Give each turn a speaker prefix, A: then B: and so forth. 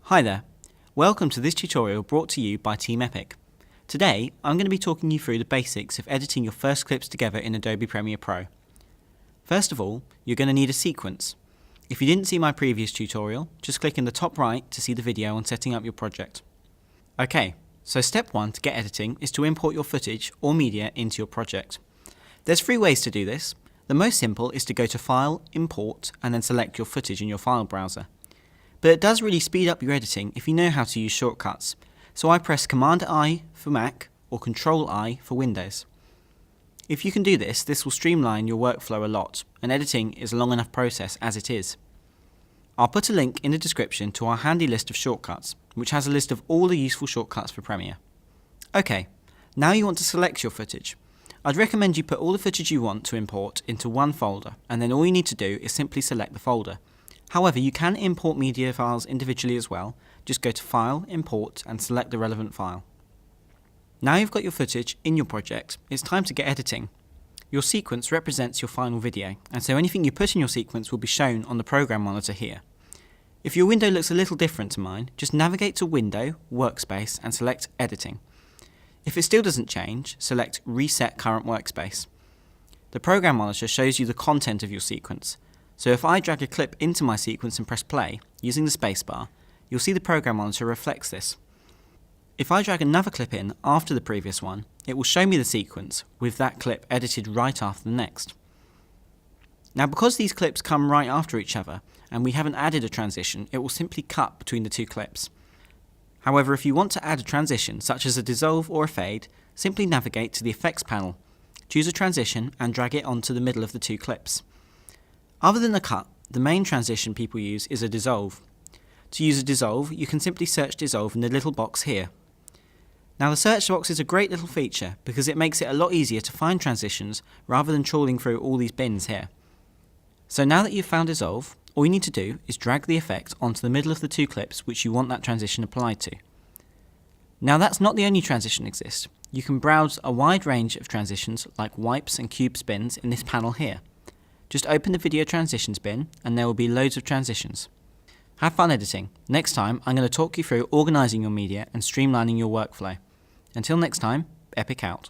A: Hi there, welcome to this tutorial brought to you by Team Epic. Today I'm going to be talking you through the basics of editing your first clips together in Adobe Premiere Pro. First of all, you're going to need a sequence. If you didn't see my previous tutorial, just click in the top right to see the video on setting up your project. Okay, so step 1 to get editing is to import your footage or media into your project. There's 3 ways to do this. The most simple is to go to File, Import, and then select your footage in your file browser. But it does really speed up your editing if you know how to use shortcuts, so I press Command-I for Mac or Control-I for Windows. If you can do this, this will streamline your workflow a lot, and editing is a long enough process as it is. I'll put a link in the description to our handy list of shortcuts, which has a list of all the useful shortcuts for Premiere. Okay, now you want to select your footage. I'd recommend you put all the footage you want to import into one folder, and then all you need to do is simply select the folder. However, you can import media files individually as well. Just go to File, Import, and select the relevant file. Now you've got your footage in your project, it's time to get editing. Your sequence represents your final video, and so anything you put in your sequence will be shown on the program monitor here. If your window looks a little different to mine, just navigate to Window, Workspace, and select Editing. If it still doesn't change, select Reset Current Workspace. The program monitor shows you the content of your sequence. So if I drag a clip into my sequence and press play, using the spacebar, you'll see the program monitor reflects this. If I drag another clip in after the previous one, it will show me the sequence with that clip edited right after the next. Now because these clips come right after each other, and we haven't added a transition, it will simply cut between the 2 clips. However, if you want to add a transition, such as a dissolve or a fade, simply navigate to the Effects panel, choose a transition and drag it onto the middle of the 2 clips. Other than a cut, the main transition people use is a dissolve. To use a dissolve, you can simply search dissolve in the little box here. Now the search box is a great little feature because it makes it a lot easier to find transitions rather than trawling through all these bins here. So now that you've found dissolve, all you need to do is drag the effect onto the middle of the 2 clips which you want that transition applied to. Now that's not the only transition exists. You can browse a wide range of transitions like wipes and cube spins in this panel here. Just open the video transitions bin and there will be loads of transitions. Have fun editing. Next time I'm going to talk you through organising your media and streamlining your workflow. Until next time, Epic out.